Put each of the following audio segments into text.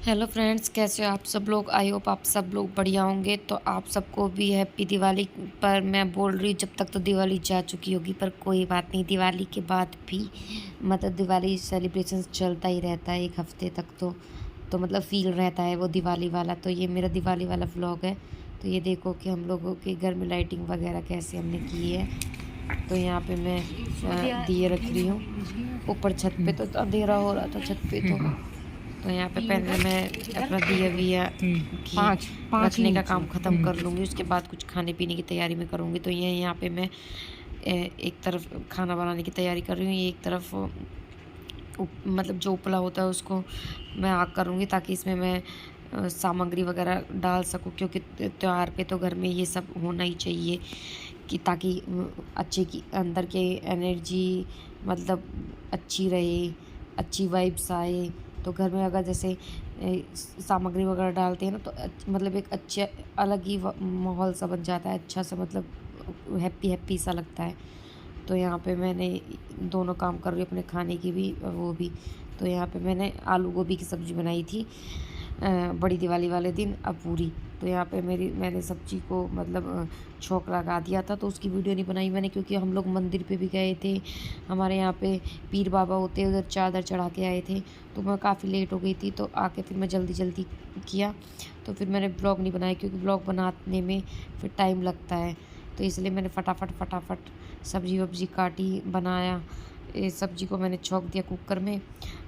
Hello friends, कैसे हो आप सब लोग। आई होप आप सब लोग बढ़िया होंगे। तो आप सबको भी हैप्पी दिवाली। पर मैं बोल रही हूँ जब तक तो दिवाली जा चुकी होगी, पर कोई बात नहीं, दिवाली के बाद भी मतलब दिवाली सेलिब्रेशन चलता ही रहता है 1 हफ्ते तक। तो मतलब फील रहता है वो दिवाली वाला। तो ये मेरा दिवाली वाला व्लॉग है। तो ये देखो कि हम लोगों के घर में लाइटिंग वगैरह कैसे हमने की है। तो यहाँ पे मैं दिए रख रही हूँ ऊपर छत पे। तो अंधेरा हो रहा था छत पे। तो यहाँ पे पहले मैं अपना दिया विया की रखने का काम ख़त्म कर लूँगी। उसके बाद कुछ खाने पीने की तैयारी में करूँगी। तो ये यहाँ पे मैं एक तरफ खाना बनाने की तैयारी कर रही हूँ, एक तरफ मतलब जो उपला होता है उसको मैं आग करूँगी, ताकि इसमें मैं सामग्री वगैरह डाल सकूँ। क्योंकि त्यौहार पे तो घर में ये सब होना ही चाहिए, कि ताकि अच्छे की अंदर के एनर्जी मतलब अच्छी रहे, अच्छी वाइब्स आए। तो घर में अगर जैसे सामग्री वगैरह डालते हैं ना, तो मतलब एक अच्छे अलग ही माहौल सा बन जाता है, अच्छा सा मतलब हैप्पी हैप्पी सा लगता है। तो यहाँ पे मैंने दोनों काम कर रही हूँ, अपने खाने की भी और वो भी। तो यहाँ पे मैंने आलू गोभी की सब्ज़ी बनाई थी बड़ी दिवाली वाले दिन, अब पूरी। तो यहाँ पे मैंने सब्ज़ी को मतलब छौंक लगा दिया था। तो उसकी वीडियो नहीं बनाई मैंने, क्योंकि हम लोग मंदिर पे भी गए थे। हमारे यहाँ पे पीर बाबा होते, उधर चादर चढ़ा के आए थे। तो मैं काफ़ी लेट हो गई थी, तो आके फिर मैं जल्दी जल्दी किया। तो फिर मैंने ब्लॉग नहीं बनाया, क्योंकि ब्लॉग बनाने में फिर टाइम लगता है। तो इसलिए मैंने फटाफट सब्ज़ी वब्ज़ी काटी, बनाया। सब्ज़ी को मैंने छौंक दिया कुकर में।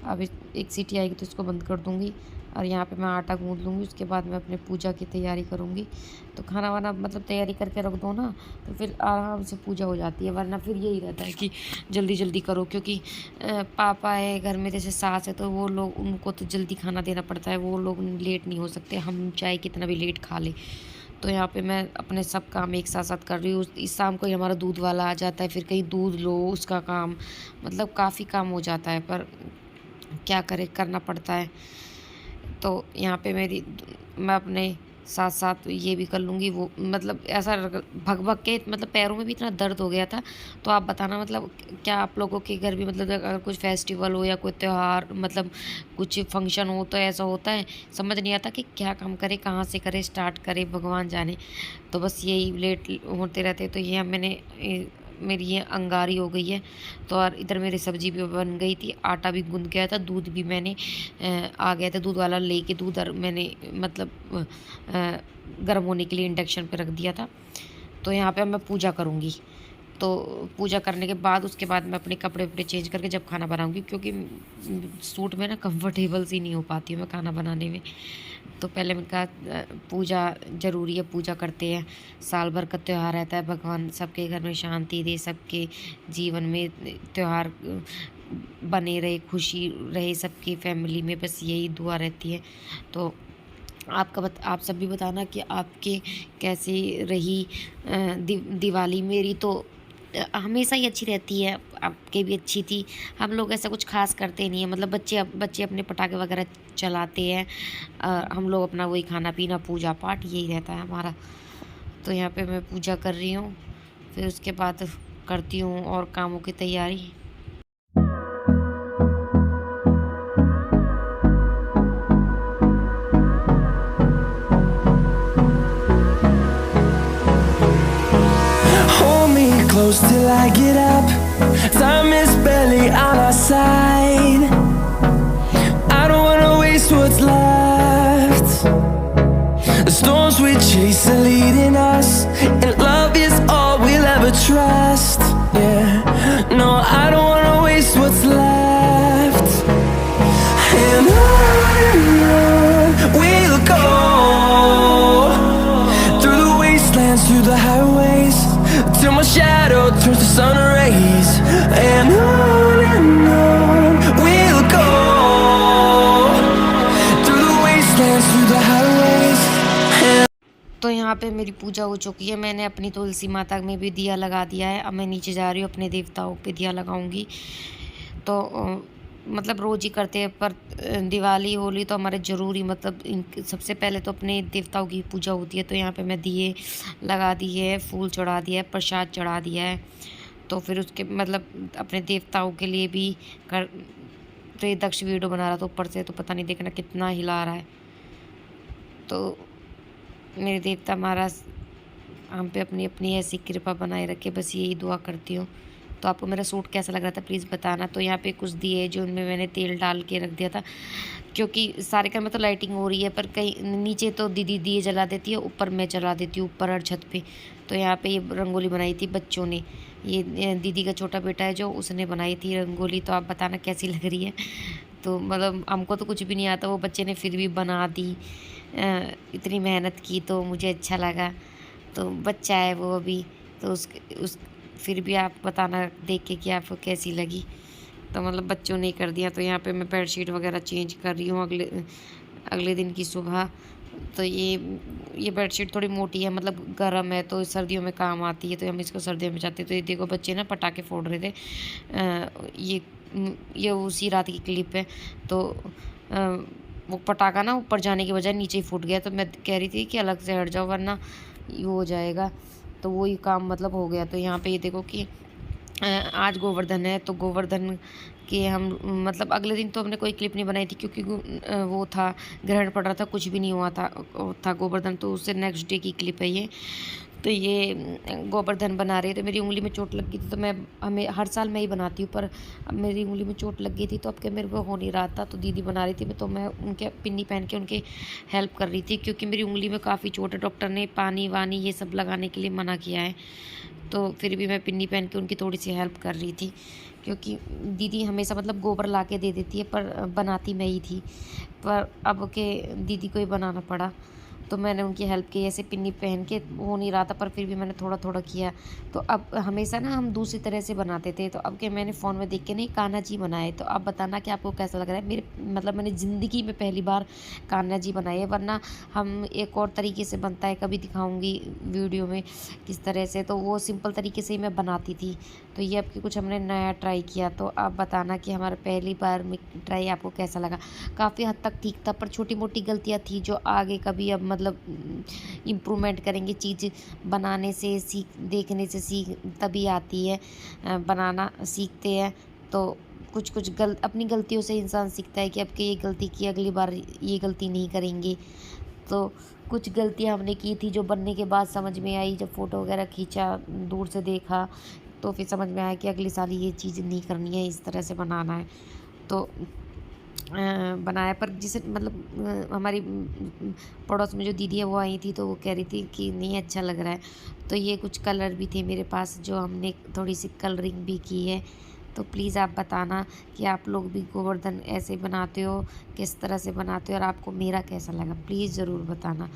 अब एक सीटी आएगी तो इसको बंद कर दूँगी। और यहाँ पे मैं आटा गूँथ लूँगी। उसके बाद मैं अपने पूजा की तैयारी करूँगी। तो खाना वाना मतलब तैयारी करके रख दो ना, तो फिर आराम से पूजा हो जाती है। वरना फिर यही रहता है कि जल्दी जल्दी करो, क्योंकि पापा है घर में, जैसे सास है, तो वो लोग, उनको तो जल्दी खाना देना पड़ता है। वो लोग लेट नहीं हो सकते, हम चाहे कितना भी लेट खा ले। तो यहाँ पे मैं अपने सब काम एक साथ साथ कर रही हूँ। इस शाम को ही हमारा दूध वाला आ जाता है, फिर कहीं दूध लो, उसका काम मतलब काफ़ी काम हो जाता है। पर क्या करें, करना पड़ता है। तो यहाँ पे मैं अपने साथ साथ ये भी कर लूँगी। वो मतलब ऐसा भग भग के मतलब पैरों में भी इतना दर्द हो गया था। तो आप बताना मतलब क्या आप लोगों के घर भी मतलब अगर कुछ फेस्टिवल हो या कोई त्यौहार मतलब कुछ फंक्शन हो, तो ऐसा होता है, समझ नहीं आता कि क्या काम करें, कहाँ से करें, स्टार्ट करें, भगवान जाने। तो बस यही लेट होते रहते। तो ये मैंने मेरी ये अंगारी हो गई है। तो और इधर मेरी सब्जी भी बन गई थी, आटा भी गूंद गया था, दूध भी मैंने आ गया था दूध वाला लेके। दूध और मैंने मतलब गर्म होने के लिए इंडक्शन पे रख दिया था। तो यहाँ पे अब मैं पूजा करूँगी। तो पूजा करने के बाद उसके बाद मैं अपने कपड़े वपड़े चेंज करके जब खाना बनाऊँगी, क्योंकि सूट में ना कंफर्टेबल सी नहीं हो पाती हूँ मैं खाना बनाने में। तो पहले मैंने कहा पूजा ज़रूरी है, पूजा करते हैं। साल भर का त्यौहार रहता है, भगवान सबके घर में शांति दे, सबके जीवन में त्यौहार बने रहे, खुशी रहे सबकी फैमिली में, बस यही दुआ रहती है। तो आप सब भी बताना कि आपके कैसी रही दिवाली। मेरी तो हमेशा ही अच्छी रहती है, आपके भी अच्छी थी। हम लोग ऐसा कुछ खास करते नहीं है, मतलब बच्चे अपने पटाखे वगैरह चलाते हैं, हम लोग अपना वही खाना पीना पूजा पाठ यही रहता है हमारा। तो यहाँ पे मैं पूजा कर रही हूँ, फिर उसके बाद करती हूँ और कामों की तैयारी। Hold me close till I get up. Time is barely on our side. I don't wanna waste what's left. The storms we chase are leading us, and love is all we'll ever trust. Yeah, no, I don't wanna waste what's left. And on we'll go, through the wastelands, through the highways, till my shadow turns to sun rays. And on we'll go, through the wastelands, through the highways. तो यहाँ पे मेरी पूजा हो चुकी है। मैंने अपनी तुलसी माता में भी दिया लगा दिया है। अब मैं नीचे जा रही हूँ, अपने देवताओं पे दिया लगाऊंगी। तो मतलब रोज़ ही करते हैं, पर दिवाली होली तो हमारे ज़रूरी मतलब सबसे पहले तो अपने देवताओं की पूजा होती है। तो यहाँ पे मैं दिए लगा दिए है, फूल चढ़ा दिया है, प्रसाद चढ़ा दिया है। तो फिर उसके मतलब अपने देवताओं के लिए भी कर तो ये दक्ष वीडियो बना रहा था ऊपर से, तो पता नहीं देखना कितना हिला रहा है। तो मेरे देवता महाराज हम पे अपनी अपनी ऐसी कृपा बनाए रखे, बस यही दुआ करती हूँ। तो आपको मेरा सूट कैसा लग रहा था प्लीज़ बताना। तो यहाँ पे कुछ दिए जो उनमें मैंने तेल डाल के रख दिया था, क्योंकि सारे घर में तो लाइटिंग हो रही है, पर कहीं नीचे तो दीदी दिए जला देती है, ऊपर मैं जला देती हूँ, ऊपर और छत पे। तो यहाँ पे ये रंगोली बनाई थी बच्चों ने, ये दीदी का छोटा बेटा है जो, उसने बनाई थी रंगोली। तो आप बताना कैसी लग रही है। तो मतलब हमको तो कुछ भी नहीं आता, वो बच्चे ने फिर भी बना दी, इतनी मेहनत की तो मुझे अच्छा लगा। तो बच्चा है वो अभी, तो उस फिर भी आप बताना देख के कि आपको कैसी लगी। तो मतलब बच्चों ने कर दिया। तो यहाँ पे मैं बेडशीट वगैरह चेंज कर रही हूँ अगले दिन की सुबह। तो ये बेडशीट थोड़ी मोटी है, मतलब गर्म है, तो सर्दियों में काम आती है, तो हम इसको सर्दियों में चाहते हैं। तो ये देखो बच्चे ना पटाखे फोड़ रहे थे। ये उसी रात की क्लिप है। तो वो पटाखा ना ऊपर जाने की बजाय नीचे ही फूट गया। तो मैं कह रही थी कि अलग से हट जाओ वरना ये हो जाएगा। तो वही काम मतलब हो गया। तो यहाँ पे ये देखो कि आज गोवर्धन है, तो गोवर्धन के हम मतलब अगले दिन तो हमने कोई क्लिप नहीं बनाई थी, क्योंकि वो था, ग्रहण पड़ रहा था, कुछ भी नहीं हुआ था गोवर्धन। तो उससे नेक्स्ट डे की क्लिप है ये। तो ये गोवर्धन बना रहे, तो मेरी उंगली में चोट लग गई थी। तो हमें हर साल मैं ही बनाती हूँ, पर अब मेरी उंगली में चोट लग गई थी, तो अब क्या मेरे को हो नहीं रहा था। तो दीदी बना रही थी, तो मैं उनके पिन्नी पहन के उनके हेल्प कर रही थी, क्योंकि मेरी उंगली में काफ़ी चोट है। डॉक्टर ने पानी वानी ये सब लगाने के लिए मना किया है। तो फिर भी मैं पिन्नी पहन के उनकी थोड़ी सी हेल्प कर रही थी, क्योंकि दीदी हमेशा मतलब गोबर ला के दे देती है, पर बनाती मैं ही थी। पर अब के दीदी को ही बनाना पड़ा, तो मैंने उनकी हेल्प की। ऐसे पिन्नी पहन के हो नहीं रहा था, पर फिर भी मैंने थोड़ा थोड़ा किया। तो अब हमेशा ना हम दूसरी तरह से बनाते थे, तो अब के मैंने फ़ोन में देख के नहीं कान्हा जी बनाए। तो आप बताना कि आपको कैसा लग रहा है। मेरे मतलब मैंने ज़िंदगी में पहली बार कान्हा जी बनाए है, वरना हम एक और तरीके से बनता है, कभी दिखाऊंगी वीडियो में किस तरह से। तो वो सिंपल तरीके से ही मैं बनाती थी। तो ये अब की कुछ हमने नया ट्राई किया। तो आप बताना कि हमारा पहली बार में ट्राई आपको कैसा लगा। काफ़ी हद तक ठीक था, पर छोटी मोटी गलतियाँ थी जो आगे कभी अब मतलब इम्प्रूवमेंट करेंगे। चीज़ बनाने से देखने से सीख तभी आती है, बनाना सीखते हैं। तो कुछ अपनी गलतियों से इंसान सीखता है कि अब के ये गलती की, अगली बार ये गलती नहीं करेंगे। तो कुछ गलतियां हमने की थी जो बनने के बाद समझ में आई, जब फ़ोटो वगैरह खींचा, दूर से देखा, तो फिर समझ में आया कि अगली साल ये चीज़ नहीं करनी है, इस तरह से बनाना है। तो बनाया। पर जिसे मतलब हमारी पड़ोस में जो दीदी है वो आई थी, तो वो कह रही थी कि नहीं अच्छा लग रहा है। तो ये कुछ कलर भी थे मेरे पास जो हमने थोड़ी सी कलरिंग भी की है। तो प्लीज़ आप बताना कि आप लोग भी गोवर्धन ऐसे बनाते हो, किस तरह से बनाते हो, और आपको मेरा कैसा लगा प्लीज़ ज़रूर बताना।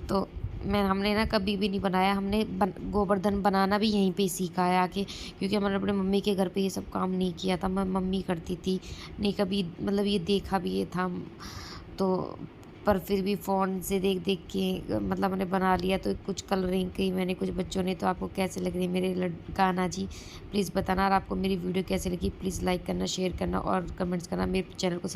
तो हमने ना कभी भी नहीं बनाया, हमने गोवर्धन बनाना भी यहीं पे सीखा है आके, क्योंकि हमने अपने मम्मी के घर पे ये सब काम नहीं किया था। मैं मम्मी करती थी, नहीं कभी मतलब ये देखा भी ये था। तो पर फिर भी फ़ोन से देख देख के मतलब मैंने बना लिया। तो कुछ कलरिंग की मैंने, कुछ बच्चों ने। तो आपको कैसे लग रही है मेरे कान्हा जी प्लीज़ बताना। और आपको मेरी वीडियो कैसी लगी प्लीज़ लाइक करना, शेयर करना और कमेंट्स करना। मेरे चैनल को